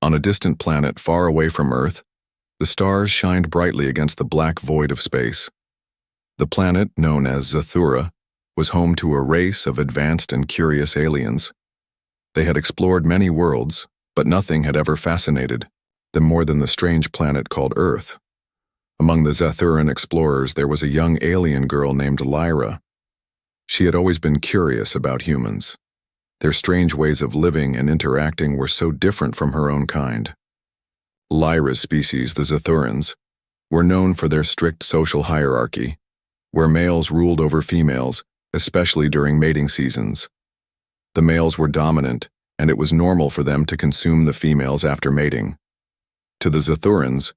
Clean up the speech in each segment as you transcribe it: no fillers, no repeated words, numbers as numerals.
On a distant planet far away from Earth, the stars shined brightly against the black void of space. The planet, known as Zathura, was home to a race of advanced and curious aliens. They had explored many worlds, but nothing had ever fascinated them more than the strange planet called Earth. Among the Zathuran explorers there was a young alien girl named Lyra. She had always been curious about humans. Their strange ways of living and interacting were so different from her own kind. Lyra's species, the Zathurans, were known for their strict social hierarchy, where males ruled over females, especially during mating seasons. The males were dominant, and it was normal for them to consume the females after mating. To the Zathurans,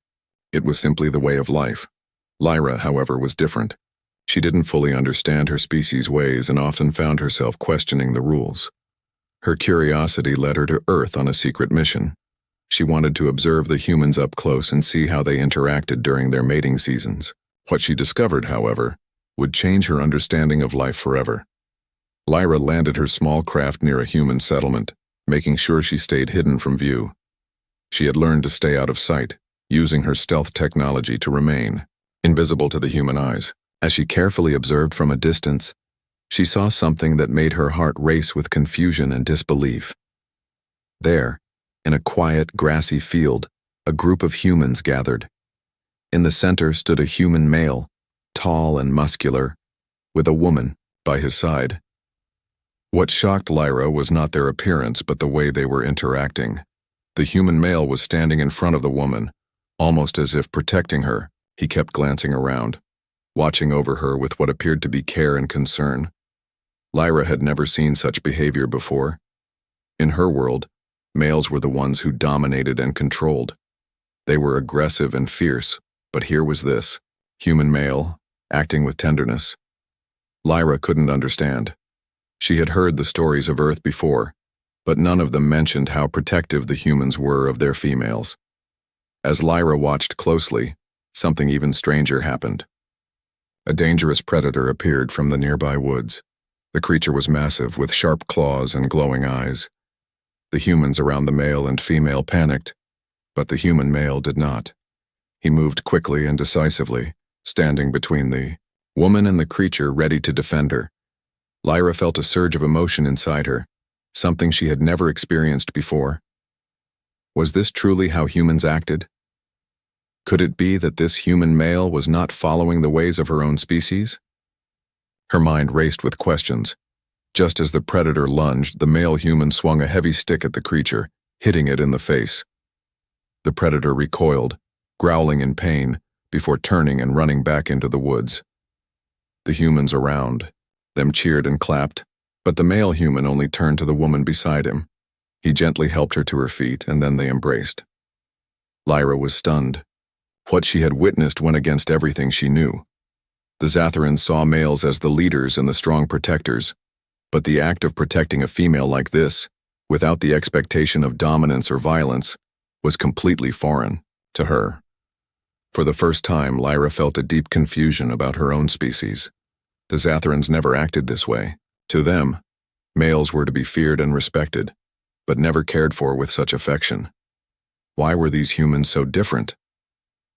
it was simply the way of life. Lyra, however, was different. She didn't fully understand her species' ways and often found herself questioning the rules. Her curiosity led her to Earth on a secret mission. She wanted to observe the humans up close and see how they interacted during their mating seasons. What she discovered, however, would change her understanding of life forever. Lyra landed her small craft near a human settlement, making sure she stayed hidden from view. She had learned to stay out of sight, using her stealth technology to remain invisible to the human eyes. As she carefully observed from a distance, she saw something that made her heart race with confusion and disbelief. There, in a quiet, grassy field, a group of humans gathered. In the center stood a human male, tall and muscular, with a woman by his side. What shocked Lyra was not their appearance but the way they were interacting. The human male was standing in front of the woman, almost as if protecting her. He kept glancing around, watching over her with what appeared to be care and concern. Lyra had never seen such behavior before. In her world, males were the ones who dominated and controlled. They were aggressive and fierce, but here was this human male, acting with tenderness. Lyra couldn't understand. She had heard the stories of Earth before, but none of them mentioned how protective the humans were of their females. As Lyra watched closely, something even stranger happened. A dangerous predator appeared from the nearby woods. The creature was massive, with sharp claws and glowing eyes. The humans around the male and female panicked, but the human male did not. He moved quickly and decisively, standing between the woman and the creature ready to defend her. Lyra felt a surge of emotion inside her, something she had never experienced before. Was this truly how humans acted? Could it be that this human male was not following the ways of her own species? Her mind raced with questions. Just as the predator lunged, the male human swung a heavy stick at the creature, hitting it in the face. The predator recoiled, growling in pain, before turning and running back into the woods. The humans around them cheered and clapped, but the male human only turned to the woman beside him. He gently helped her to her feet, and then they embraced. Lyra was stunned. What she had witnessed went against everything she knew. The Zathurans saw males as the leaders and the strong protectors, but the act of protecting a female like this, without the expectation of dominance or violence, was completely foreign to her. For the first time, Lyra felt a deep confusion about her own species. The Zathurans never acted this way. To them, males were to be feared and respected, but never cared for with such affection. Why were these humans so different?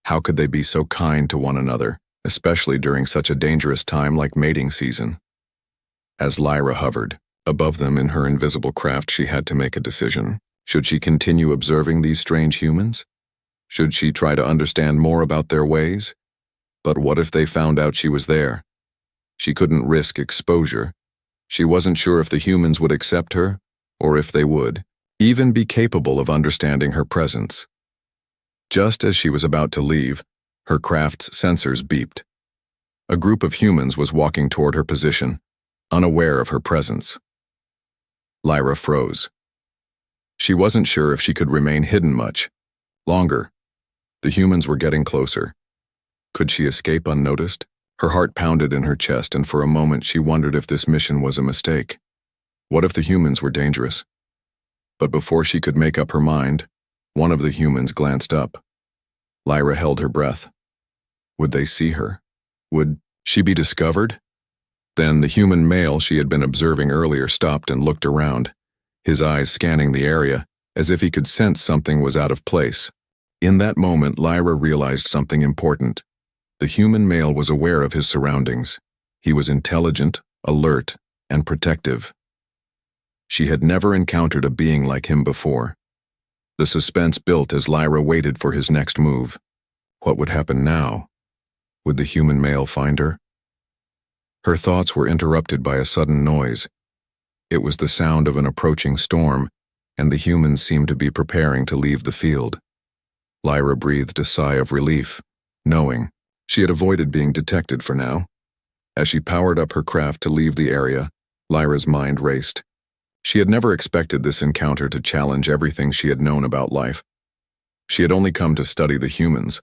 How could they be so kind to one another, especially during such a dangerous time like mating season? As Lyra hovered above them in her invisible craft, she had to make a decision. Should she continue observing these strange humans? Should she try to understand more about their ways? But what if they found out she was there? She couldn't risk exposure. She wasn't sure if the humans would accept her, or if they would even be capable of understanding her presence. Just as she was about to leave, her craft's sensors beeped. A group of humans was walking toward her position, unaware of her presence. Lyra froze. She wasn't sure if she could remain hidden much longer. The humans were getting closer. Could she escape unnoticed? Her heart pounded in her chest, and for a moment she wondered if this mission was a mistake. What if the humans were dangerous? But before she could make up her mind, one of the humans glanced up. Lyra held her breath. Would they see her? Would she be discovered? Then the human male she had been observing earlier stopped and looked around, his eyes scanning the area, as if he could sense something was out of place. In that moment, Lyra realized something important. The human male was aware of his surroundings. He was intelligent, alert, and protective. She had never encountered a being like him before. The suspense built as Lyra waited for his next move. What would happen now? Would the human male find her? Her thoughts were interrupted by a sudden noise. It was the sound of an approaching storm, and the humans seemed to be preparing to leave the field. Lyra breathed a sigh of relief, knowing she had avoided being detected for now. As she powered up her craft to leave the area, Lyra's mind raced. She had never expected this encounter to challenge everything she had known about life. She had only come to study the humans,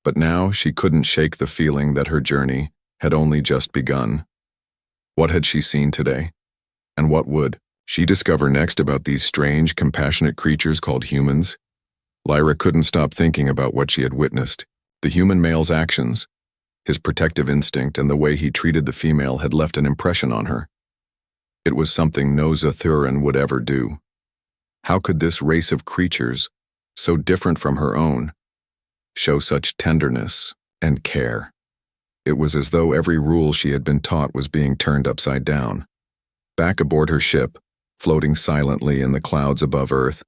but now she couldn't shake the feeling that her journey had only just begun. What had she seen today? And what would she discover next about these strange, compassionate creatures called humans? Lyra couldn't stop thinking about what she had witnessed. The human male's actions, his protective instinct, and the way he treated the female had left an impression on her. It was something no Zathuran would ever do. How could this race of creatures, so different from her own, show such tenderness and care? It was as though every rule she had been taught was being turned upside down. Back aboard her ship, floating silently in the clouds above Earth,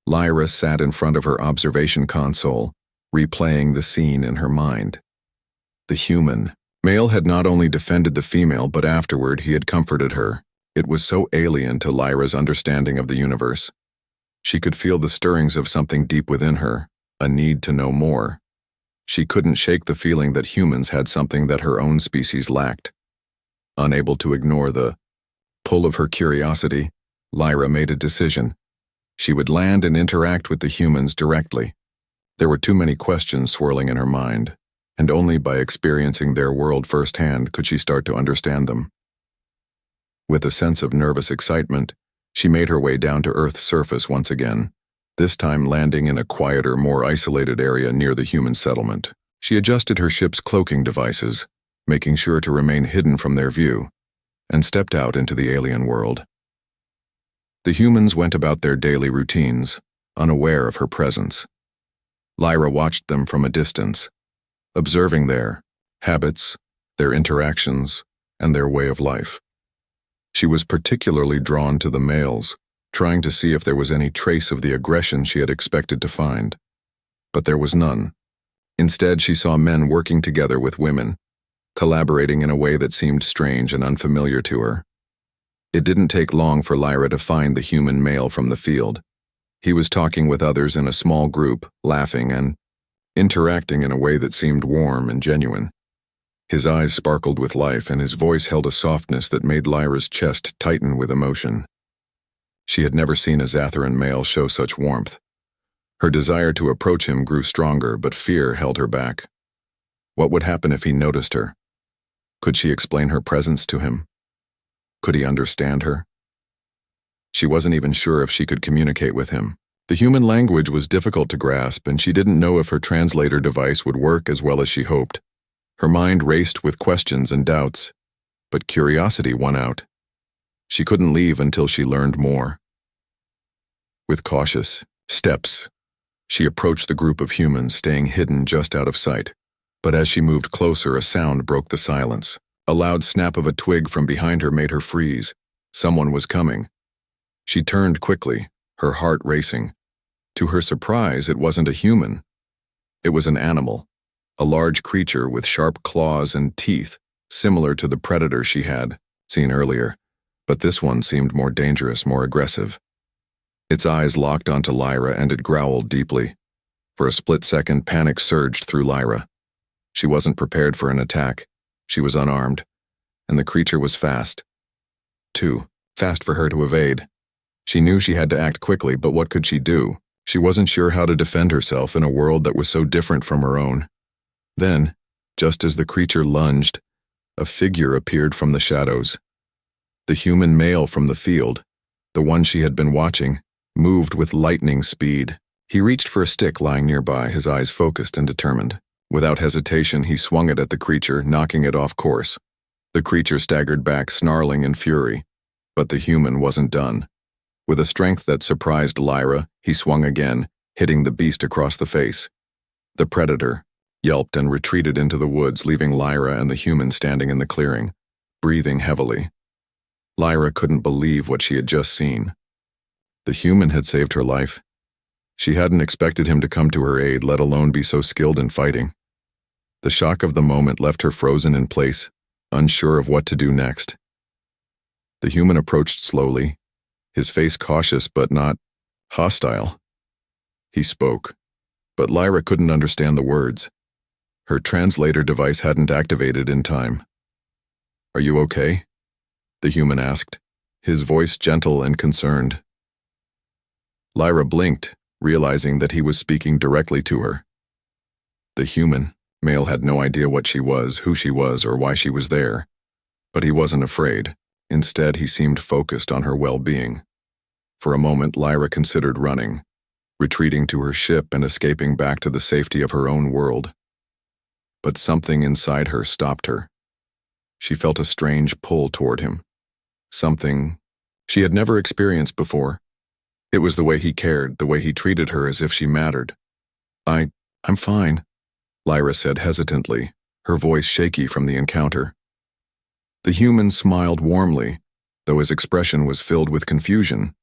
Lyra sat in front of her observation console, replaying the scene in her mind. The human male had not only defended the female, but afterward he had comforted her. It was so alien to Lyra's understanding of the universe. She could feel the stirrings of something deep within her, a need to know more. She couldn't shake the feeling that humans had something that her own species lacked. Unable to ignore the pull of her curiosity, Lyra made a decision. She would land and interact with the humans directly. There were too many questions swirling in her mind, and only by experiencing their world firsthand could she start to understand them. With a sense of nervous excitement, she made her way down to Earth's surface once again, this time landing in a quieter, more isolated area near the human settlement. She adjusted her ship's cloaking devices, making sure to remain hidden from their view, and stepped out into the alien world. The humans went about their daily routines, unaware of her presence. Lyra watched them from a distance, observing their habits, their interactions, and their way of life. She was particularly drawn to the males, trying to see if there was any trace of the aggression she had expected to find. But there was none. Instead, she saw men working together with women, collaborating in a way that seemed strange and unfamiliar to her. It didn't take long for Lyra to find the human male from the field. He was talking with others in a small group, laughing and interacting in a way that seemed warm and genuine. His eyes sparkled with life, and his voice held a softness that made Lyra's chest tighten with emotion. She had never seen a Zathuran male show such warmth. Her desire to approach him grew stronger, but fear held her back. What would happen if he noticed her? Could she explain her presence to him? Could he understand her? She wasn't even sure if she could communicate with him. The human language was difficult to grasp, and she didn't know if her translator device would work as well as she hoped. Her mind raced with questions and doubts, but curiosity won out. She couldn't leave until she learned more. With cautious steps, she approached the group of humans, staying hidden just out of sight. But as she moved closer, a sound broke the silence. A loud snap of a twig from behind her made her freeze. Someone was coming. She turned quickly, her heart racing. To her surprise, it wasn't a human. It was an animal, a large creature with sharp claws and teeth, similar to the predator she had seen earlier, but this one seemed more dangerous, more aggressive. Its eyes locked onto Lyra, and it growled deeply. For a split second, panic surged through Lyra. She wasn't prepared for an attack. She was unarmed, and the creature was fast. Too fast for her to evade. She knew she had to act quickly, but what could she do? She wasn't sure how to defend herself in a world that was so different from her own. Then, just as the creature lunged, a figure appeared from the shadows. The human male from the field, the one she had been watching, moved with lightning speed. He reached for a stick lying nearby, his eyes focused and determined. Without hesitation, he swung it at the creature, knocking it off course. The creature staggered back, snarling in fury, but the human wasn't done. With a strength that surprised Lyra, he swung again, hitting the beast across the face. The predator yelped and retreated into the woods, leaving Lyra and the human standing in the clearing, breathing heavily. Lyra couldn't believe what she had just seen. The human had saved her life. She hadn't expected him to come to her aid, let alone be so skilled in fighting. The shock of the moment left her frozen in place, unsure of what to do next. The human approached slowly, his face cautious but not hostile. He spoke, but Lyra couldn't understand the words. Her translator device hadn't activated in time. "Are you okay?" the human asked, his voice gentle and concerned. Lyra blinked, realizing that he was speaking directly to her. The human male had no idea what she was, who she was, or why she was there. But he wasn't afraid. Instead, he seemed focused on her well-being. For a moment, Lyra considered running, retreating to her ship and escaping back to the safety of her own world. But something inside her stopped her. She felt a strange pull toward him. Something she had never experienced before. It was the way he cared, the way he treated her as if she mattered. I'm fine," Lyra said hesitantly, her voice shaky from the encounter. The human smiled warmly, though his expression was filled with confusion.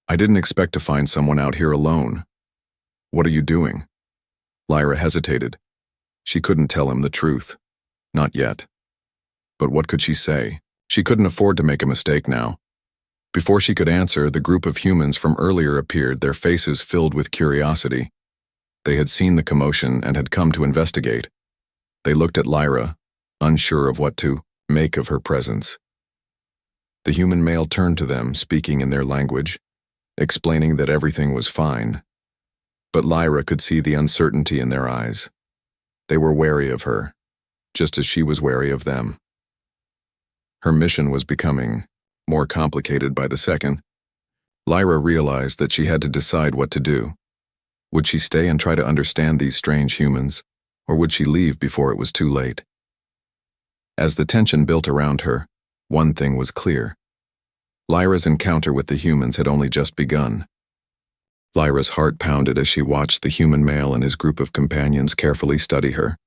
"I didn't expect to find someone out here alone. What are you doing?" Lyra hesitated. She couldn't tell him the truth. Not yet. But what could she say? She couldn't afford to make a mistake now. Before she could answer, the group of humans from earlier appeared, their faces filled with curiosity. They had seen the commotion and had come to investigate. They looked at Lyra, unsure of what to make of her presence. The human male turned to them, speaking in their language, explaining that everything was fine. But Lyra could see the uncertainty in their eyes. They were wary of her, just as she was wary of them. Her mission was becoming more complicated by the second. Lyra realized that she had to decide what to do. Would she stay and try to understand these strange humans, or would she leave before it was too late? As the tension built around her, one thing was clear. Lyra's encounter with the humans had only just begun. Lyra's heart pounded as she watched the human male and his group of companions carefully study her,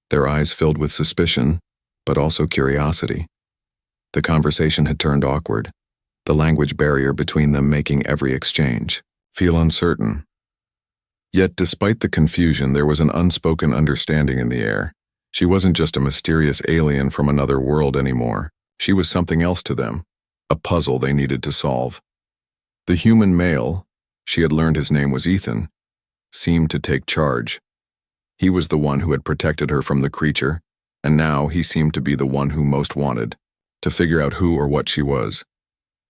their eyes filled with suspicion, but also curiosity. The conversation had turned awkward, the language barrier between them making every exchange feel uncertain. Yet despite the confusion, there was an unspoken understanding in the air. She wasn't just a mysterious alien from another world anymore. She was something else to them, a puzzle they needed to solve. The human male, she had learned his name was Ethan, seemed to take charge. He was the one who had protected her from the creature, and now he seemed to be the one who most wanted to figure out who or what she was.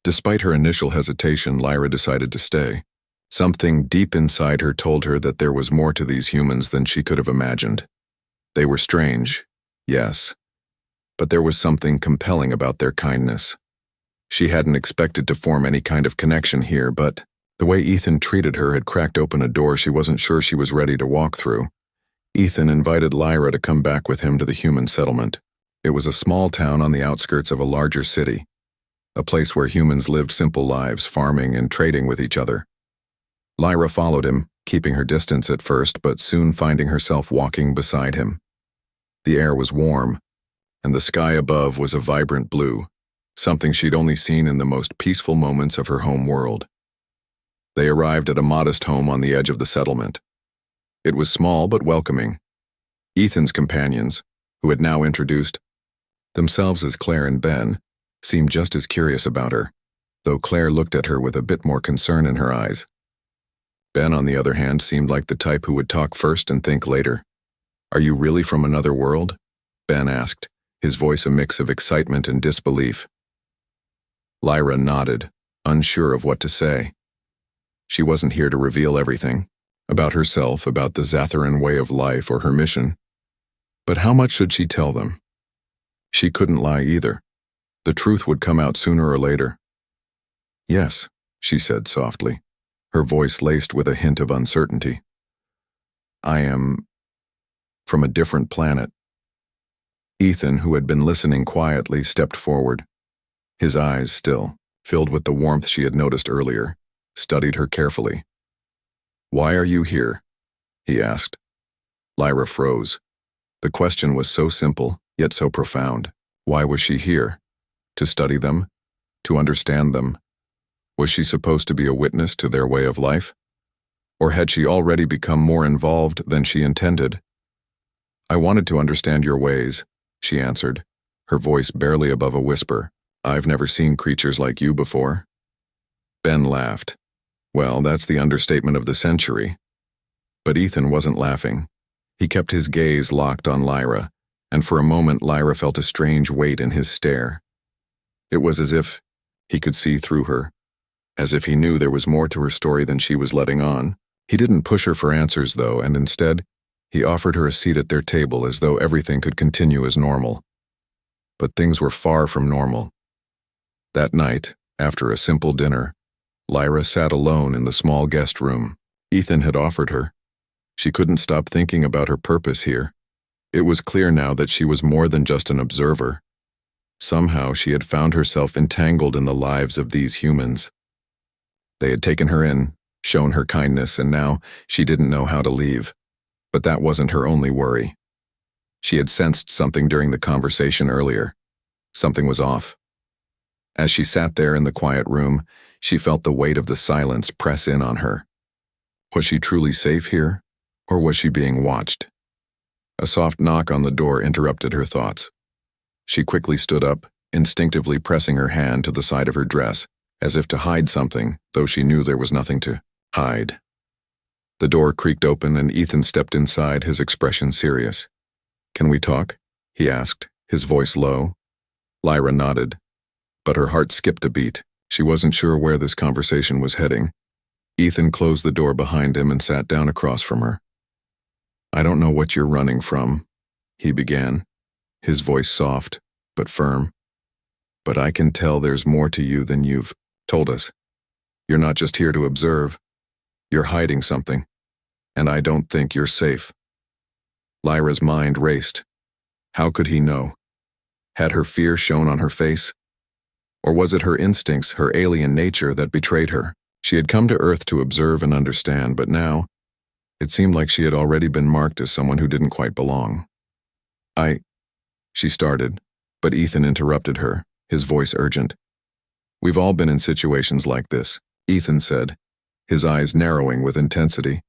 Despite her initial hesitation, Lyra decided to stay. Something deep inside her told her that there was more to these humans than she could have imagined. They were strange, yes, but there was something compelling about their kindness. She hadn't expected to form any kind of connection here, but the way Ethan treated her had cracked open a door she wasn't sure she was ready to walk through. Ethan invited Lyra to come back with him to the human settlement. It was a small town on the outskirts of a larger city, a place where humans lived simple lives, farming and trading with each other. Lyra followed him, keeping her distance at first, but soon finding herself walking beside him. The air was warm, and the sky above was a vibrant blue, something she'd only seen in the most peaceful moments of her home world. They arrived at a modest home on the edge of the settlement. It was small but welcoming. Ethan's companions, who had now introduced themselves as Claire and Ben, seemed just as curious about her, though Claire looked at her with a bit more concern in her eyes. Ben, on the other hand, seemed like the type who would talk first and think later. "Are you really from another world?" Ben asked, his voice a mix of excitement and disbelief. Lyra nodded, unsure of what to say. She wasn't here to reveal everything, about herself, about the Zatharan way of life or her mission. But how much should she tell them? She couldn't lie either. The truth would come out sooner or later. "Yes," she said softly, her voice laced with a hint of uncertainty. "I am from a different planet." Ethan, who had been listening quietly, stepped forward, his eyes still filled with the warmth she had noticed earlier, studied her carefully. "Why are you here?" he asked. Lyra froze. The question was so simple, yet so profound. Why was she here? To study them? To understand them? Was she supposed to be a witness to their way of life? Or had she already become more involved than she intended? "I wanted to understand your ways," she answered, her voice barely above a whisper. "I've never seen creatures like you before." Ben laughed. Well, that's the understatement of the century. But Ethan wasn't laughing. He kept his gaze locked on Lyra, and for a moment Lyra felt a strange weight in his stare. It was as if he could see through her, as if he knew there was more to her story than she was letting on. He didn't push her for answers, though, and instead, he offered her a seat at their table as though everything could continue as normal. But things were far from normal. That night, after a simple dinner, Lyra sat alone in the small guest room. Ethan had offered her. She couldn't stop thinking about her purpose here. It was clear now that she was more than just an observer. Somehow she had found herself entangled in the lives of these humans. They had taken her in, shown her kindness, and now she didn't know how to leave. But that wasn't her only worry. She had sensed something during the conversation earlier. Something was off. As she sat there in the quiet room, she felt the weight of the silence press in on her. Was she truly safe here, or was she being watched? A soft knock on the door interrupted her thoughts. She quickly stood up, instinctively pressing her hand to the side of her dress, as if to hide something, though she knew there was nothing to hide. The door creaked open and Ethan stepped inside, his expression serious. "Can we talk?" he asked, his voice low. Lyra nodded, but her heart skipped a beat. She wasn't sure where this conversation was heading. Ethan closed the door behind him and sat down across from her. "I don't know what you're running from," he began, his voice soft but firm. "But I can tell there's more to you than you've told us. You're not just here to observe. You're hiding something, and I don't think you're safe." Lyra's mind raced. How could he know? Had her fear shown on her face? Or was it her instincts, her alien nature, that betrayed her? She had come to Earth to observe and understand, but now, it seemed like she had already been marked as someone who didn't quite belong. She started, but Ethan interrupted her, his voice urgent. "We've all been in situations like this," Ethan said, his eyes narrowing with intensity.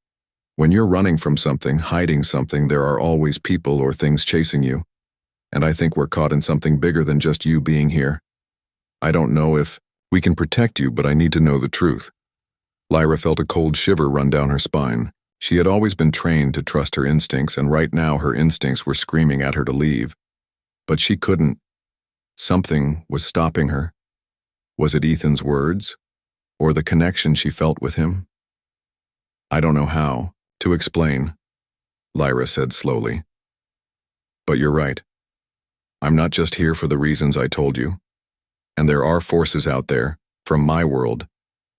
"When you're running from something, hiding something, there are always people or things chasing you. And I think we're caught in something bigger than just you being here. I don't know if we can protect you, but I need to know the truth." Lyra felt a cold shiver run down her spine. She had always been trained to trust her instincts, and right now her instincts were screaming at her to leave. But she couldn't. Something was stopping her. Was it Ethan's words, or the connection she felt with him? "I don't know how to explain," Lyra said slowly. "But you're right. I'm not just here for the reasons I told you. And there are forces out there, from my world,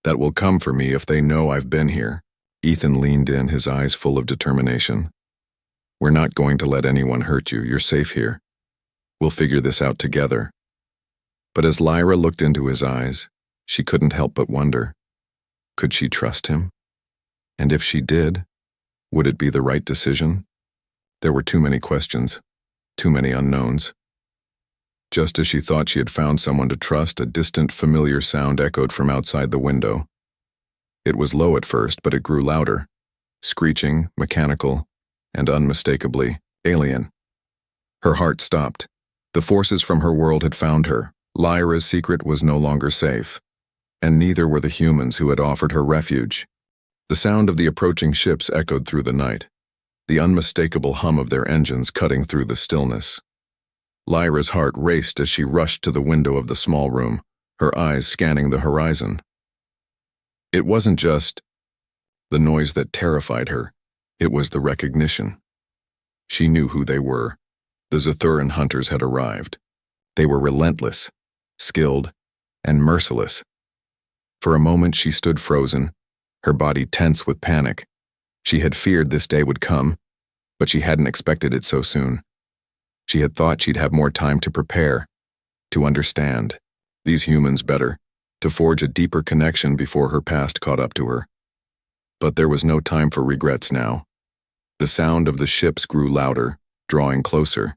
that will come for me if they know I've been here." Ethan leaned in, his eyes full of determination. "We're not going to let anyone hurt you. You're safe here. We'll figure this out together." But as Lyra looked into his eyes, she couldn't help but wonder, could she trust him? And if she did, would it be the right decision? There were too many questions, too many unknowns. Just as she thought she had found someone to trust, a distant, familiar sound echoed from outside the window. It was low at first, but it grew louder, screeching, mechanical, and unmistakably alien. Her heart stopped. The forces from her world had found her. Lyra's secret was no longer safe, and neither were the humans who had offered her refuge. The sound of the approaching ships echoed through the night, the unmistakable hum of their engines cutting through the stillness. Lyra's heart raced as she rushed to the window of the small room, her eyes scanning the horizon. It wasn't just the noise that terrified her, it was the recognition. She knew who they were. The Zathuran hunters had arrived. They were relentless, skilled, and merciless. For a moment she stood frozen, her body tense with panic. She had feared this day would come, but she hadn't expected it so soon. She had thought she'd have more time to prepare, to understand these humans better, to forge a deeper connection before her past caught up to her. But there was no time for regrets now. The sound of the ships grew louder, drawing closer.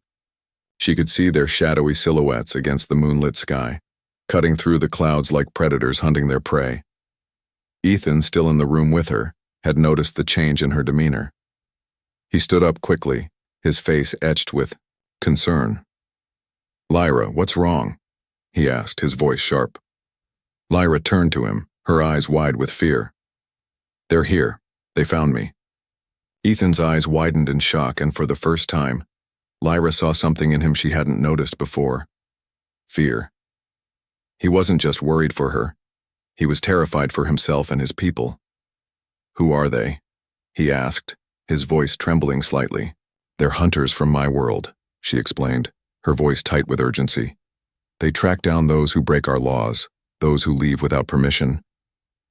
She could see their shadowy silhouettes against the moonlit sky, cutting through the clouds like predators hunting their prey. Ethan, still in the room with her, had noticed the change in her demeanor. He stood up quickly, his face etched with concern. "Lyra, what's wrong?" he asked, his voice sharp. Lyra turned to him, her eyes wide with fear. "They're here. They found me." Ethan's eyes widened in shock, and for the first time, Lyra saw something in him she hadn't noticed before. Fear. He wasn't just worried for her. He was terrified for himself and his people. "Who are they?" he asked, his voice trembling slightly. "They're hunters from my world," she explained, her voice tight with urgency. "They track down those who break our laws, those who leave without permission.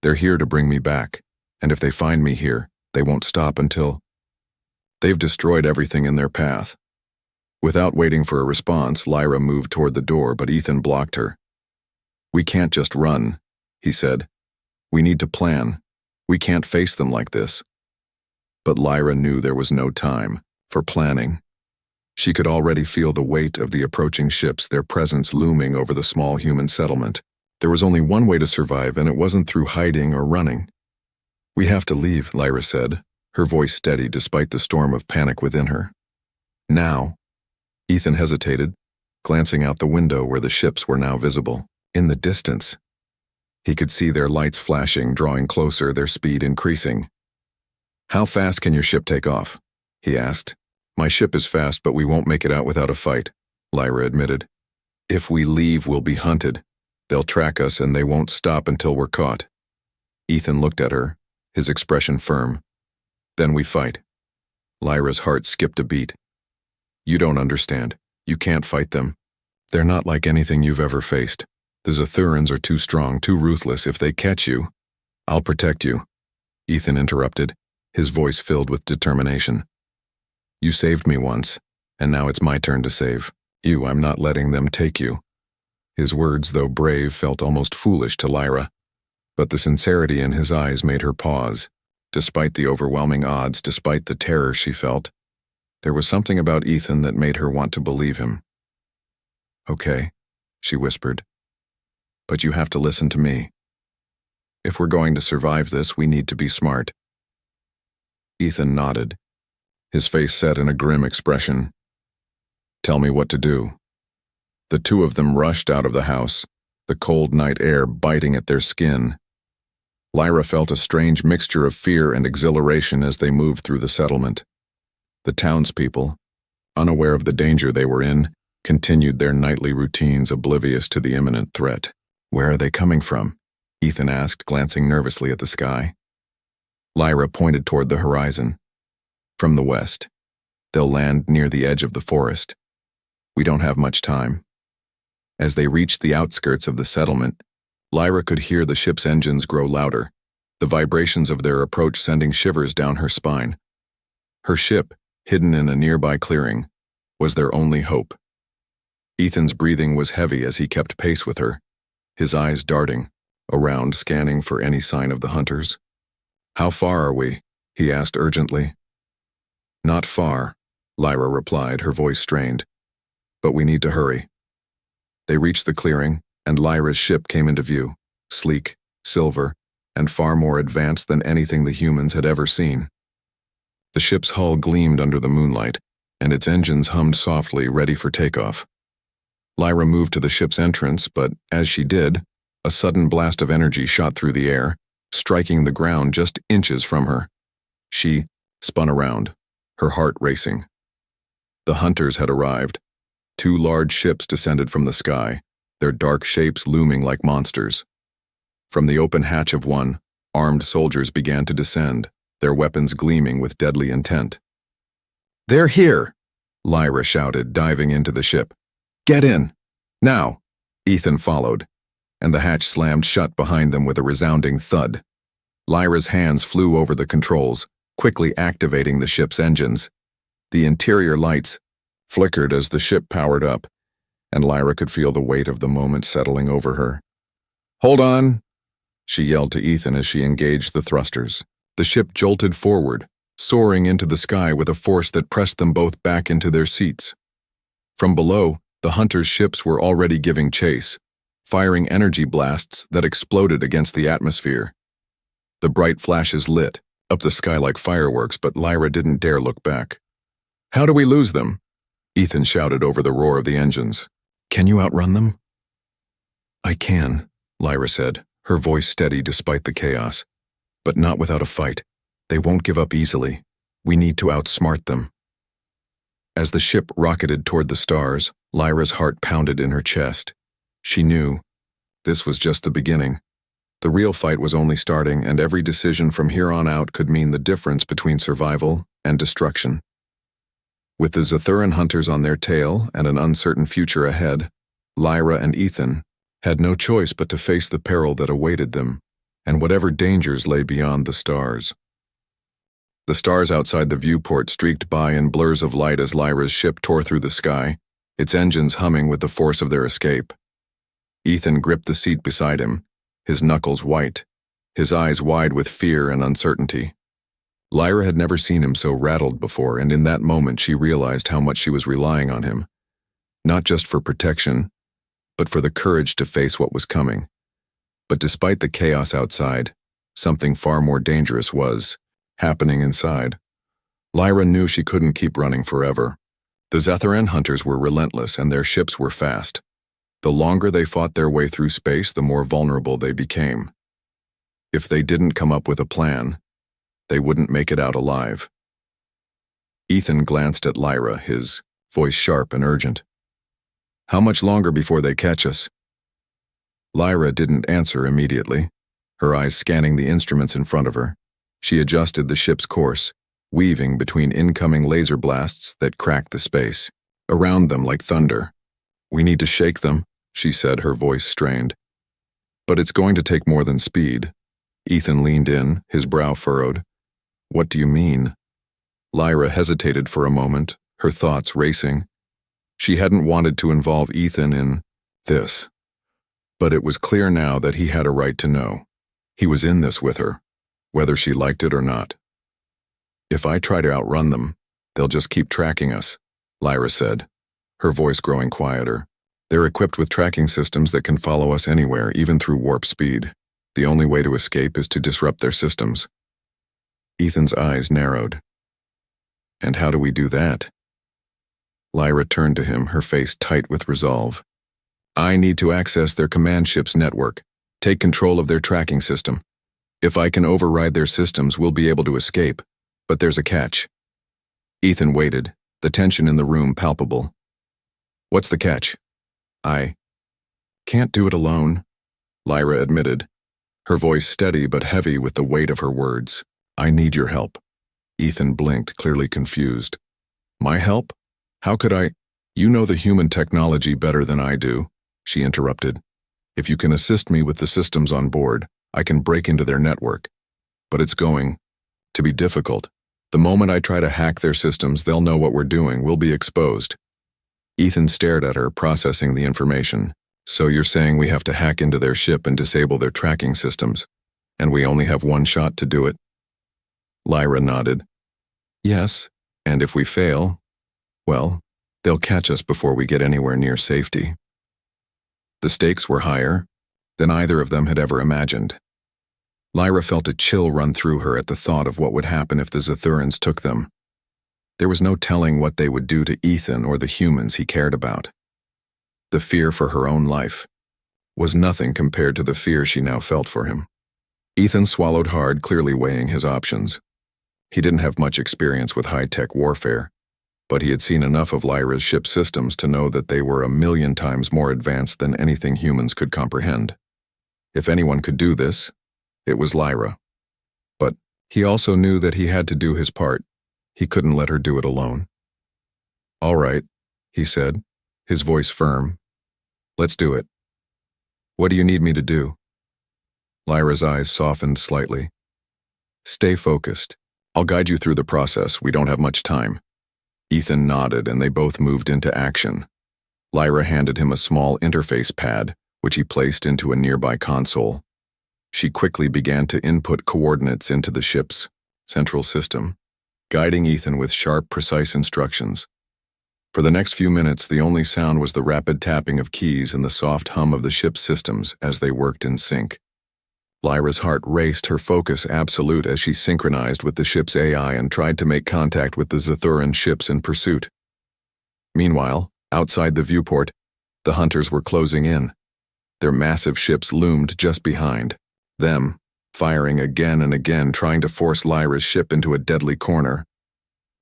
They're here to bring me back, and if they find me here, they won't stop until they've destroyed everything in their path." Without waiting for a response, Lyra moved toward the door, but Ethan blocked her. "We can't just run," he said. "We need to plan. We can't face them like this." But Lyra knew there was no time for planning. She could already feel the weight of the approaching ships, their presence looming over the small human settlement. There was only one way to survive, and it wasn't through hiding or running. "We have to leave," Lyra said, her voice steady despite the storm of panic within her. "Now?" Ethan hesitated, glancing out the window where the ships were now visible. In the distance, he could see their lights flashing, drawing closer, their speed increasing. "How fast can your ship take off?" he asked. "My ship is fast, but we won't make it out without a fight," Lyra admitted. "If we leave, we'll be hunted. They'll track us, and they won't stop until we're caught." Ethan looked at her, his expression firm. "Then we fight." Lyra's heart skipped a beat. "You don't understand. You can't fight them. They're not like anything you've ever faced. The Zethurans are too strong, too ruthless. If they catch you, I'll protect you," Ethan interrupted, his voice filled with determination. "You saved me once, and now it's my turn to save you. I'm not letting them take you." His words, though brave, felt almost foolish to Lyra, but the sincerity in his eyes made her pause. Despite the overwhelming odds, despite the terror she felt, there was something about Ethan that made her want to believe him. "Okay," she whispered, "but you have to listen to me. If we're going to survive this, we need to be smart." Ethan nodded, his face set in a grim expression. "Tell me what to do." The two of them rushed out of the house, the cold night air biting at their skin. Lyra felt a strange mixture of fear and exhilaration as they moved through the settlement. The townspeople, unaware of the danger they were in, continued their nightly routines, oblivious to the imminent threat. "Where are they coming from?" Ethan asked, glancing nervously at the sky. Lyra pointed toward the horizon. "From the west. They'll land near the edge of the forest. We don't have much time." As they reached the outskirts of the settlement, Lyra could hear the ship's engines grow louder, the vibrations of their approach sending shivers down her spine. Her ship, hidden in a nearby clearing, was their only hope. Ethan's breathing was heavy as he kept pace with her, his eyes darting around, scanning for any sign of the hunters. "How far are we?" he asked urgently. "Not far," Lyra replied, her voice strained. "But we need to hurry." They reached the clearing, and Lyra's ship came into view, sleek, silver, and far more advanced than anything the humans had ever seen. The ship's hull gleamed under the moonlight, and its engines hummed softly, ready for takeoff. Lyra moved to the ship's entrance, but as she did, a sudden blast of energy shot through the air, striking the ground just inches from her. She spun around, her heart racing. The hunters had arrived. Two large ships descended from the sky, their dark shapes looming like monsters. From the open hatch of one, armed soldiers began to descend, their weapons gleaming with deadly intent. "They're here!" Lyra shouted, diving into the ship. "Get in! Now!" Ethan followed, and the hatch slammed shut behind them with a resounding thud. Lyra's hands flew over the controls, quickly activating the ship's engines. The interior lights flickered as the ship powered up, and Lyra could feel the weight of the moment settling over her. Hold on, she yelled to Ethan as she engaged the thrusters. The ship jolted forward, soaring into the sky with a force that pressed them both back into their seats. From below, the hunters' ships were already giving chase, firing energy blasts that exploded against the atmosphere. The bright flashes lit up the sky like fireworks, but Lyra didn't dare look back. How do we lose them? Ethan shouted over the roar of the engines. Can you outrun them? I can, Lyra said, her voice steady despite the chaos. But not without a fight. They won't give up easily. We need to outsmart them. As the ship rocketed toward the stars, Lyra's heart pounded in her chest. She knew this was just the beginning. The real fight was only starting, and every decision from here on out could mean the difference between survival and destruction. With the Zathuran hunters on their tail and an uncertain future ahead, Lyra and Ethan had no choice but to face the peril that awaited them, and whatever dangers lay beyond the stars. The stars outside the viewport streaked by in blurs of light as Lyra's ship tore through the sky, its engines humming with the force of their escape. Ethan gripped the seat beside him, his knuckles white, his eyes wide with fear and uncertainty. Lyra had never seen him so rattled before, and in that moment she realized how much she was relying on him, not just for protection, but for the courage to face what was coming. But despite the chaos outside, something far more dangerous was happening inside. Lyra knew she couldn't keep running forever. The Zathuran hunters were relentless, and their ships were fast. The longer they fought their way through space, the more vulnerable they became. If they didn't come up with a plan, they wouldn't make it out alive. Ethan glanced at Lyra, his voice sharp and urgent. How much longer before they catch us? Lyra didn't answer immediately, her eyes scanning the instruments in front of her. She adjusted the ship's course, weaving between incoming laser blasts that cracked the space around them like thunder. We need to shake them, she said, her voice strained. But it's going to take more than speed. Ethan leaned in, his brow furrowed. What do you mean? Lyra hesitated for a moment, her thoughts racing. She hadn't wanted to involve Ethan in this, but it was clear now that he had a right to know. He was in this with her, whether she liked it or not. If I try to outrun them, they'll just keep tracking us, Lyra said, her voice growing quieter. They're equipped with tracking systems that can follow us anywhere, even through warp speed. The only way to escape is to disrupt their systems. Ethan's eyes narrowed. And how do we do that? Lyra turned to him, her face tight with resolve. I need to access their command ship's network, take control of their tracking system. If I can override their systems, we'll be able to escape. But there's a catch. Ethan waited, the tension in the room palpable. What's the catch? I can't do it alone, Lyra admitted, her voice steady but heavy with the weight of her words. I need your help. Ethan blinked, clearly confused. My help? How could I? You know the human technology better than I do, she interrupted. If you can assist me with the systems on board, I can break into their network. But it's going to be difficult. The moment I try to hack their systems, they'll know what we're doing. We'll be exposed. Ethan stared at her, processing the information. So you're saying we have to hack into their ship and disable their tracking systems, and we only have one shot to do it? Lyra nodded. Yes, and if we fail, well, they'll catch us before we get anywhere near safety. The stakes were higher than either of them had ever imagined. Lyra felt a chill run through her at the thought of what would happen if the Zathurans took them. There was no telling what they would do to Ethan or the humans he cared about. The fear for her own life was nothing compared to the fear she now felt for him. Ethan swallowed hard, clearly weighing his options. He didn't have much experience with high-tech warfare, but he had seen enough of Lyra's ship systems to know that they were 1,000,000 times more advanced than anything humans could comprehend. If anyone could do this, it was Lyra. But he also knew that he had to do his part. He couldn't let her do it alone. All right, he said, his voice firm. Let's do it. What do you need me to do? Lyra's eyes softened slightly. Stay focused. I'll guide you through the process. We don't have much time. Ethan nodded, and they both moved into action. Lyra handed him a small interface pad which he placed into a nearby console. She quickly began to input coordinates into the ship's central system, guiding Ethan with sharp, precise instructions. For the next few minutes, the only sound was the rapid tapping of keys and the soft hum of the ship's systems as they worked in sync. Lyra's heart raced, her focus absolute as she synchronized with the ship's AI and tried to make contact with the Zathuran ships in pursuit. Meanwhile, outside the viewport, the hunters were closing in. Their massive ships loomed just behind them, firing again and again, trying to force Lyra's ship into a deadly corner.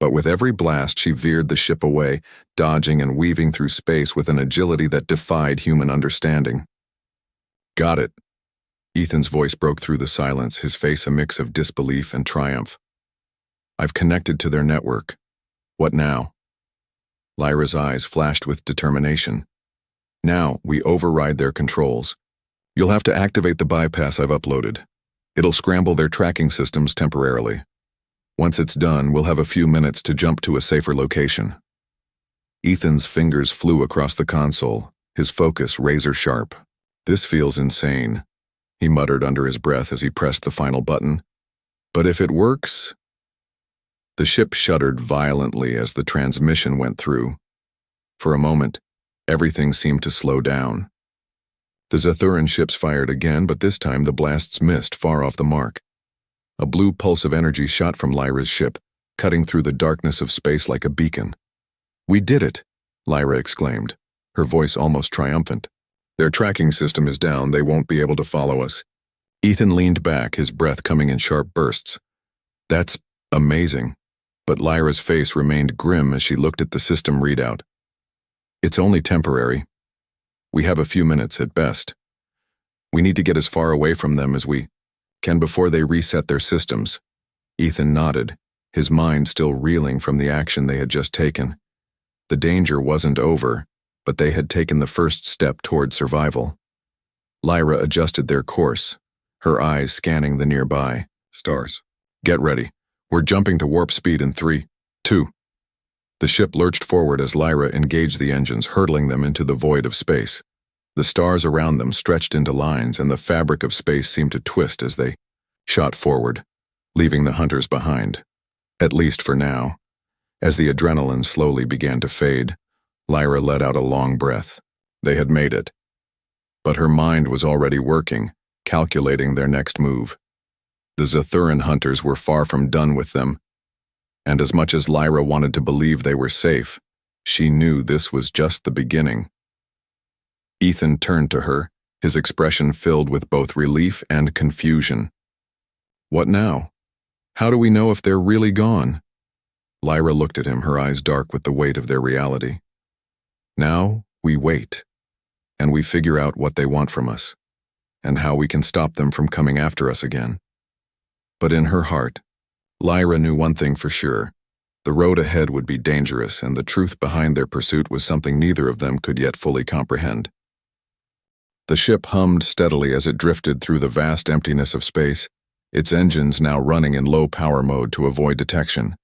But with every blast, she veered the ship away, dodging and weaving through space with an agility that defied human understanding. "Got it." Ethan's voice broke through the silence, his face a mix of disbelief and triumph. "I've connected to their network. What now?" Lyra's eyes flashed with determination. "Now, we override their controls. You'll have to activate the bypass I've uploaded. It'll scramble their tracking systems temporarily. Once it's done, we'll have a few minutes to jump to a safer location." Ethan's fingers flew across the console, his focus razor-sharp. "This feels insane," he muttered under his breath as he pressed the final button. "But if it works—" The ship shuddered violently as the transmission went through. For a moment, everything seemed to slow down. The Zathuran ships fired again, but this time the blasts missed far off the mark. A blue pulse of energy shot from Lyra's ship, cutting through the darkness of space like a beacon. "We did it!" Lyra exclaimed, her voice almost triumphant. "Their tracking system is down, they won't be able to follow us." Ethan leaned back, his breath coming in sharp bursts. "That's amazing." But Lyra's face remained grim as she looked at the system readout. "It's only temporary. We have a few minutes at best. We need to get as far away from them as we can before they reset their systems." Ethan nodded, his mind still reeling from the action they had just taken. The danger wasn't over, but they had taken the first step toward survival. Lyra adjusted their course, her eyes scanning the nearby stars. "Get ready. We're jumping to warp speed in 3, 2. The ship lurched forward as Lyra engaged the engines, hurtling them into the void of space. The stars around them stretched into lines, and the fabric of space seemed to twist as they shot forward, leaving the hunters behind. At least for now. As the adrenaline slowly began to fade, Lyra let out a long breath. They had made it. But her mind was already working, calculating their next move. The Zathuran hunters were far from done with them, and as much as Lyra wanted to believe they were safe, she knew this was just the beginning. Ethan turned to her, his expression filled with both relief and confusion. "What now? How do we know if they're really gone?" Lyra looked at him, her eyes dark with the weight of their reality. "Now we wait, and we figure out what they want from us, and how we can stop them from coming after us again." But in her heart, Lyra knew one thing for sure. The road ahead would be dangerous, and the truth behind their pursuit was something neither of them could yet fully comprehend. The ship hummed steadily as it drifted through the vast emptiness of space, its engines now running in low power mode to avoid detection.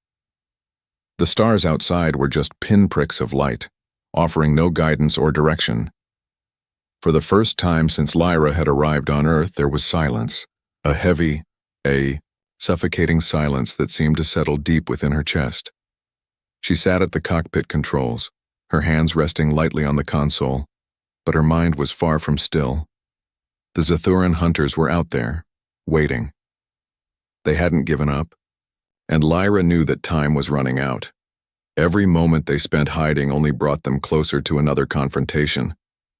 The stars outside were just pinpricks of light, offering no guidance or direction. For the first time since Lyra had arrived on Earth, there was silence, a heavy, suffocating silence that seemed to settle deep within her chest. She sat at the cockpit controls, her hands resting lightly on the console, but her mind was far from still. The Zathuran hunters were out there, waiting. They hadn't given up, and Lyra knew that time was running out. Every moment they spent hiding only brought them closer to another confrontation,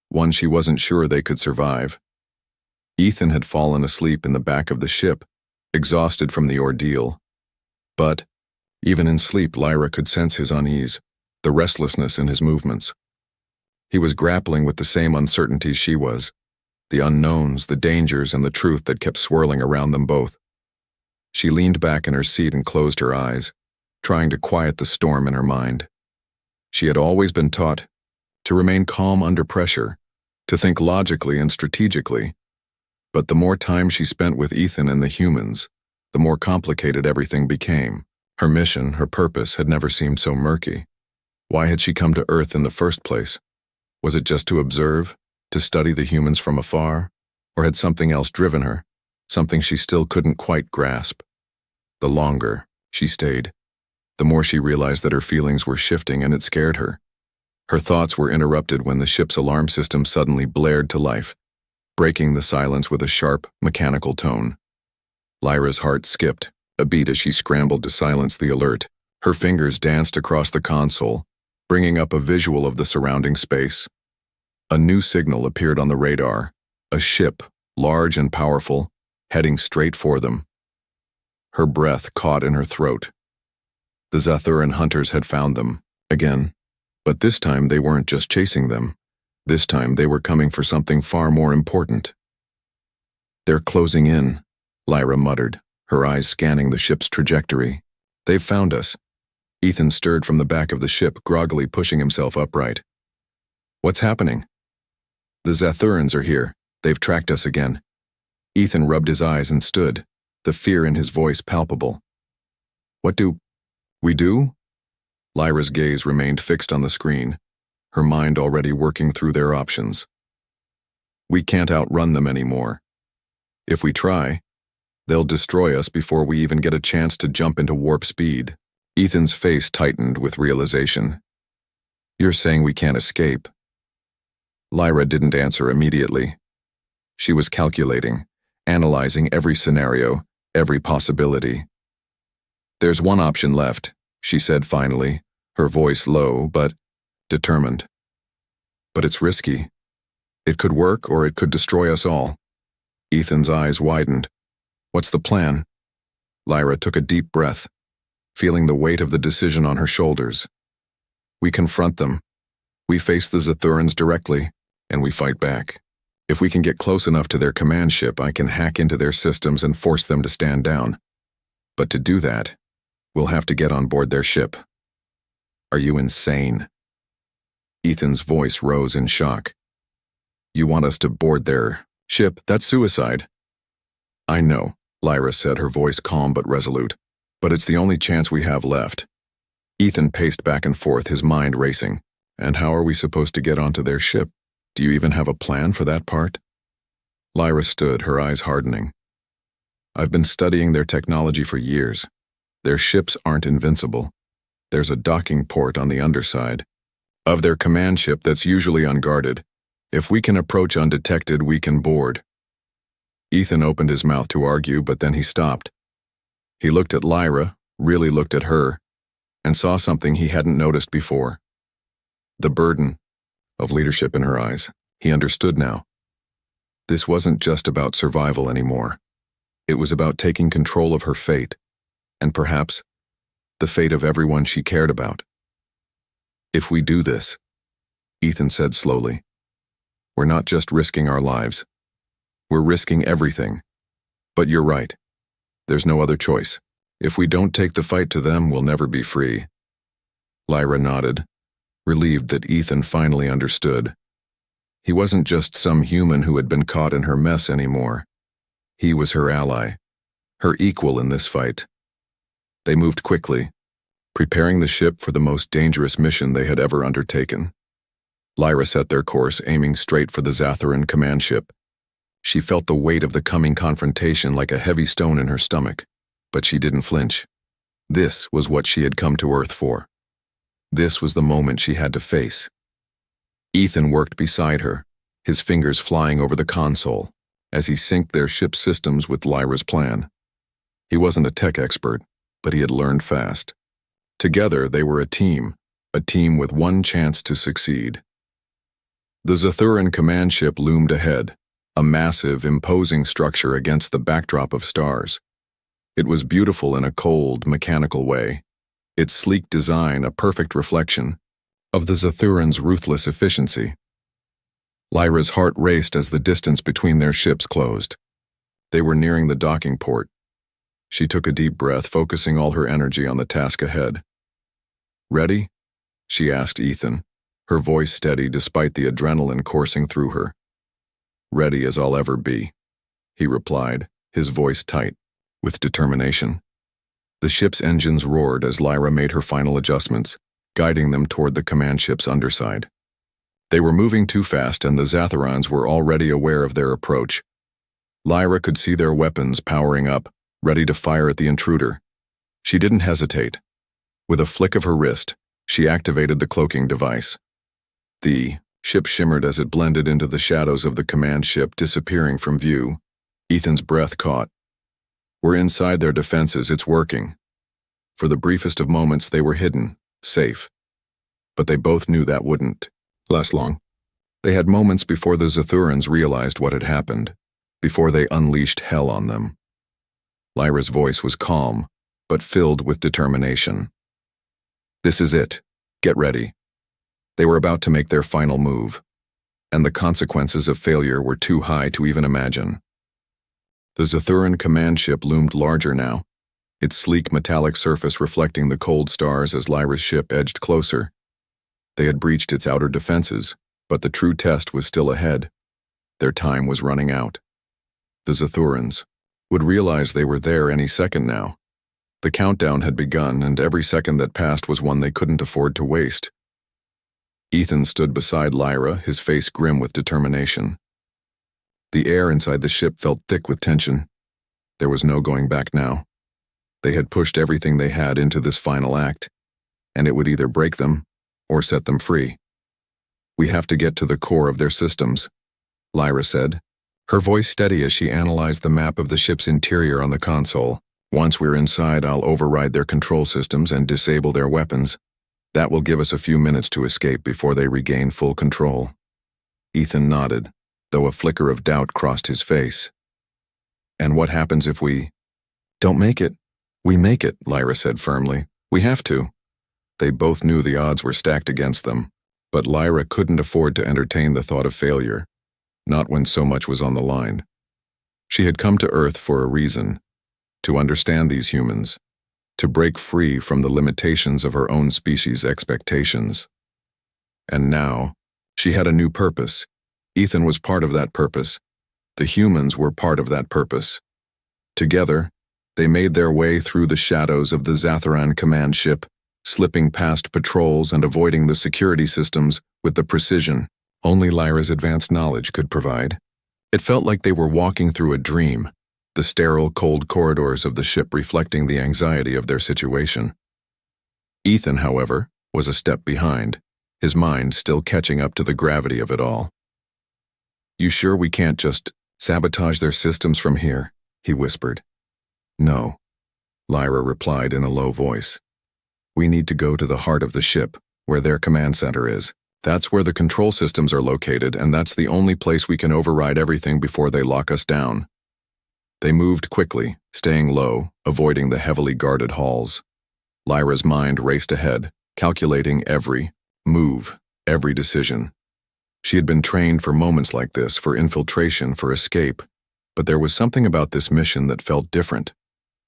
one she wasn't sure they could survive. Ethan had fallen asleep in the back of the ship, exhausted from the ordeal. But, even in sleep, Lyra could sense his unease, the restlessness in his movements. He was grappling with the same uncertainties she was, the unknowns, the dangers, and the truth that kept swirling around them both. She leaned back in her seat and closed her eyes, trying to quiet the storm in her mind. She had always been taught to remain calm under pressure, to think logically and strategically. But the more time she spent with Ethan and the humans, the more complicated everything became. Her mission, her purpose, had never seemed so murky. Why had she come to Earth in the first place? Was it just to observe, To study the humans from afar? Or had something else driven her? Something she still couldn't quite grasp? The longer she stayed, the more she realized that her feelings were shifting, and it scared her. Her thoughts were interrupted when the ship's alarm system suddenly blared to life, breaking the silence with a sharp, mechanical tone. Lyra's heart skipped a beat as she scrambled to silence the alert. Her fingers danced across the console, bringing up a visual of the surrounding space. A new signal appeared on the radar, a ship, large and powerful, heading straight for them. Her breath caught in her throat. The Zathuran hunters had found them, again. But this time they weren't just chasing them. This time they were coming for something far more important. "They're closing in," Lyra muttered, her eyes scanning the ship's trajectory. "They've found us." Ethan stirred from the back of the ship, groggily pushing himself upright. "What's happening?" "The Zathurans are here. They've tracked us again." Ethan rubbed his eyes and stood, the fear in his voice palpable. "What do we do?" Lyra's gaze remained fixed on the screen, her mind already working through their options. "We can't outrun them anymore. If we try, they'll destroy us before we even get a chance to jump into warp speed." Ethan's face tightened with realization. "You're saying we can't escape?" Lyra didn't answer immediately. She was calculating, analyzing every scenario, every possibility. "There's one option left," she said finally, her voice low but determined. "But it's risky. It could work or it could destroy us all." Ethan's eyes widened. "What's the plan?" Lyra took a deep breath, feeling the weight of the decision on her shoulders. "We confront them. We face the Zathurans directly, and we fight back. If we can get close enough to their command ship, I can hack into their systems and force them to stand down. But to do that, we'll have to get on board their ship." "Are you insane?" Ethan's voice rose in shock. "You want us to board their ship? That's suicide." "I know," Lyra said, her voice calm but resolute. "But it's the only chance we have left." Ethan paced back and forth, his mind racing. "And how are we supposed to get onto their ship? Do you even have a plan for that part?" Lyra stood, her eyes hardening. "I've been studying their technology for years. Their ships aren't invincible. There's a docking port on the underside of their command ship that's usually unguarded. If we can approach undetected, we can board." Ethan opened his mouth to argue, but then he stopped. He looked at Lyra, really looked at her, and saw something he hadn't noticed before. The burden of leadership in her eyes. He understood now. This wasn't just about survival anymore. It was about taking control of her fate, and perhaps the fate of everyone she cared about. "If we do this," Ethan said slowly, "we're not just risking our lives. We're risking everything. But you're right. There's no other choice. If we don't take the fight to them, we'll never be free." Lyra nodded, relieved that Ethan finally understood. He wasn't just some human who had been caught in her mess anymore. He was her ally, her equal in this fight. They moved quickly, preparing the ship for the most dangerous mission they had ever undertaken. Lyra set their course, aiming straight for the Zathuran command ship. She felt the weight of the coming confrontation like a heavy stone in her stomach, but she didn't flinch. This was what she had come to Earth for. This was the moment she had to face. Ethan worked beside her, his fingers flying over the console, as he synced their ship's systems with Lyra's plan. He wasn't a tech expert, but he had learned fast. Together they were a team with one chance to succeed. The Zathuran command ship loomed ahead, a massive, imposing structure against the backdrop of stars. It was beautiful in a cold, mechanical way, its sleek design a perfect reflection of the Zathurans' ruthless efficiency. Lyra's heart raced as the distance between their ships closed. They were nearing the docking port. She took a deep breath, focusing all her energy on the task ahead. "Ready?" she asked Ethan, her voice steady despite the adrenaline coursing through her. "Ready as I'll ever be," he replied, his voice tight, with determination. The ship's engines roared as Lyra made her final adjustments, guiding them toward the command ship's underside. They were moving too fast, and the Zatharans were already aware of their approach. Lyra could see their weapons powering up, ready to fire at the intruder. She didn't hesitate. With a flick of her wrist, she activated the cloaking device. The ship shimmered as it blended into the shadows of the command ship, disappearing from view. Ethan's breath caught. We're inside their defenses, it's working. For the briefest of moments, they were hidden, safe. But they both knew that wouldn't last long. They had moments before the Zathurans realized what had happened, before they unleashed hell on them. Lyra's voice was calm, but filled with determination. This is it. Get ready. They were about to make their final move, and the consequences of failure were too high to even imagine. The Zathuran command ship loomed larger now, its sleek metallic surface reflecting the cold stars as Lyra's ship edged closer. They had breached its outer defenses, but the true test was still ahead. Their time was running out. The Zathurans would realize they were there any second now. The countdown had begun, and every second that passed was one they couldn't afford to waste. Ethan stood beside Lyra, his face grim with determination. The air inside the ship felt thick with tension. There was no going back now. They had pushed everything they had into this final act, and it would either break them or set them free. We have to get to the core of their systems, Lyra said, her voice steady as she analyzed the map of the ship's interior on the console. Once we're inside, I'll override their control systems and disable their weapons. That will give us a few minutes to escape before they regain full control. Ethan nodded, though a flicker of doubt crossed his face. And what happens if we don't make it? We make it, Lyra said firmly. We have to. They both knew the odds were stacked against them, but Lyra couldn't afford to entertain the thought of failure, not when so much was on the line. She had come to Earth for a reason, to understand these humans, to break free from the limitations of her own species' expectations. And now, she had a new purpose. Ethan was part of that purpose. The humans were part of that purpose. Together, they made their way through the shadows of the Zatharan command ship, slipping past patrols and avoiding the security systems with the precision only Lyra's advanced knowledge could provide. It felt like they were walking through a dream, the sterile, cold corridors of the ship reflecting the anxiety of their situation. Ethan, however, was a step behind, his mind still catching up to the gravity of it all. You sure we can't just sabotage their systems from here? He whispered. No, Lyra replied in a low voice. We need to go to the heart of the ship, where their command center is. That's where the control systems are located, and that's the only place we can override everything before they lock us down. They moved quickly, staying low, avoiding the heavily guarded halls. Lyra's mind raced ahead, calculating every move, every decision. She had been trained for moments like this, for infiltration, for escape, but there was something about this mission that felt different.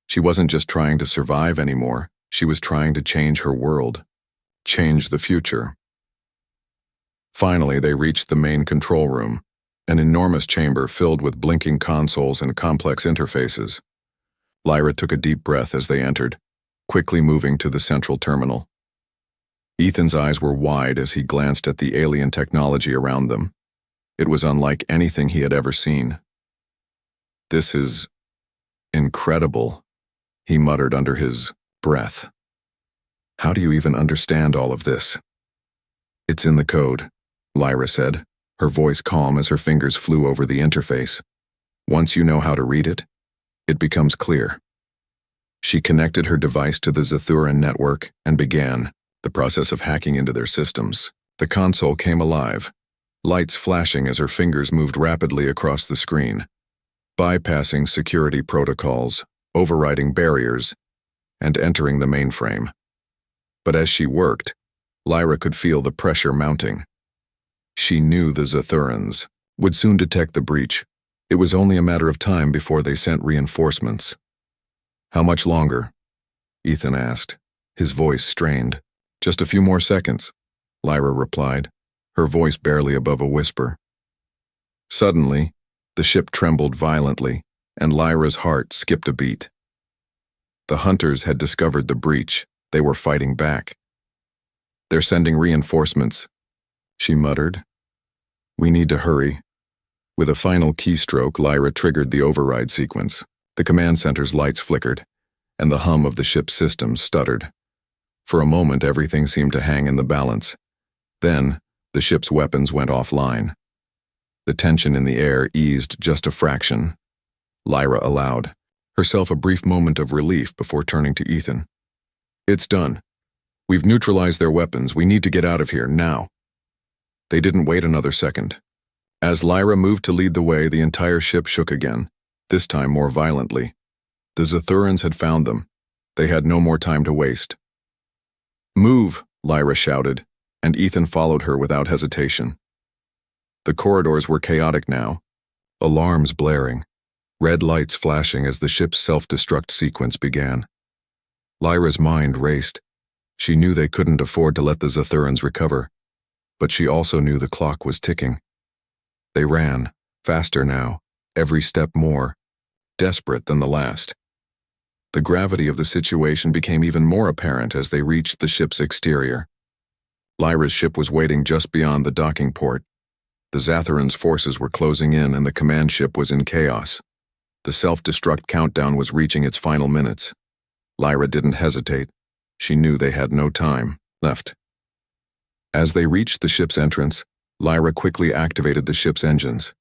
She wasn't just trying to survive anymore, she was trying to change her world, change the future. Finally, they reached the main control room, an enormous chamber filled with blinking consoles and complex interfaces. Lyra took a deep breath as they entered, quickly moving to the central terminal. Ethan's eyes were wide as he glanced at the alien technology around them. It was unlike anything he had ever seen. This is incredible, he muttered under his breath. How do you even understand all of this? It's in the code, Lyra said, her voice calm as her fingers flew over the interface. Once you know how to read it, it becomes clear. She connected her device to the Zathuran network and began the process of hacking into their systems. The console came alive, lights flashing as her fingers moved rapidly across the screen, bypassing security protocols, overriding barriers, and entering the mainframe. But as she worked, Lyra could feel the pressure mounting. She knew the Zathurans would soon detect the breach. It was only a matter of time before they sent reinforcements. How much longer? Ethan asked, his voice strained. Just a few more seconds, Lyra replied, her voice barely above a whisper. Suddenly, the ship trembled violently, and Lyra's heart skipped a beat. The hunters had discovered the breach. They were fighting back. They're sending reinforcements, she muttered, We need to hurry. With a final keystroke, Lyra triggered the override sequence. The command center's lights flickered, and the hum of the ship's systems stuttered. For a moment, everything seemed to hang in the balance. Then, the ship's weapons went offline. The tension in the air eased just a fraction. Lyra allowed herself a brief moment of relief before turning to Ethan. "It's done. We've neutralized their weapons. We need to get out of here, now." They didn't wait another second. As Lyra moved to lead the way, the entire ship shook again, this time more violently. The Zethurans had found them. They had no more time to waste. "Move," Lyra shouted, and Ethan followed her without hesitation. The corridors were chaotic now, alarms blaring, red lights flashing as the ship's self-destruct sequence began. Lyra's mind raced. She knew they couldn't afford to let the Zethurans recover, but she also knew the clock was ticking. They ran, faster now, every step more, desperate than the last. The gravity of the situation became even more apparent as they reached the ship's exterior. Lyra's ship was waiting just beyond the docking port. The Zethurans' forces were closing in and the command ship was in chaos. The self-destruct countdown was reaching its final minutes. Lyra didn't hesitate. She knew they had no time left. As they reached the ship's entrance, Lyra quickly activated the ship's engines.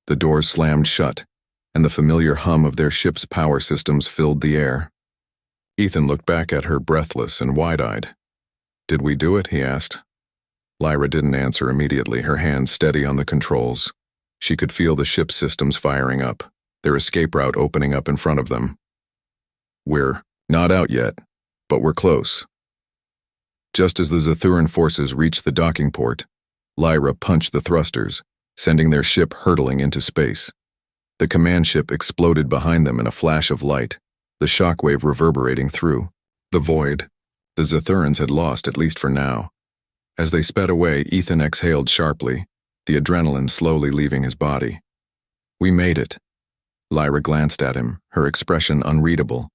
The doors slammed shut, and the familiar hum of their ship's power systems filled the air. Ethan looked back at her, breathless and wide-eyed. "Did we do it?" he asked. Lyra didn't answer immediately, her hands steady on the controls. She could feel the ship's systems firing up, their escape route opening up in front of them. "We're not out yet, but we're close." Just as the Zethuran forces reached the docking port, Lyra punched the thrusters, sending their ship hurtling into space. The command ship exploded behind them in a flash of light, the shockwave reverberating through the void. The Zethurans had lost, at least for now. As they sped away, Ethan exhaled sharply, the adrenaline slowly leaving his body. "We made it." Lyra glanced at him, her expression unreadable.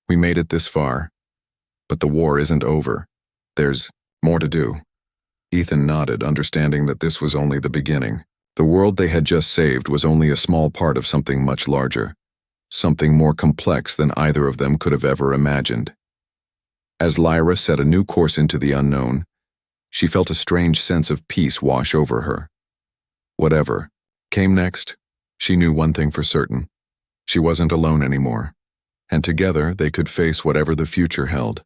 "We made it this far. But the war isn't over. There's more to do." Ethan nodded, understanding that this was only the beginning. The world they had just saved was only a small part of something much larger, something more complex than either of them could have ever imagined. As Lyra set a new course into the unknown, she felt a strange sense of peace wash over her. Whatever came next, she knew one thing for certain. She wasn't alone anymore, and together they could face whatever the future held.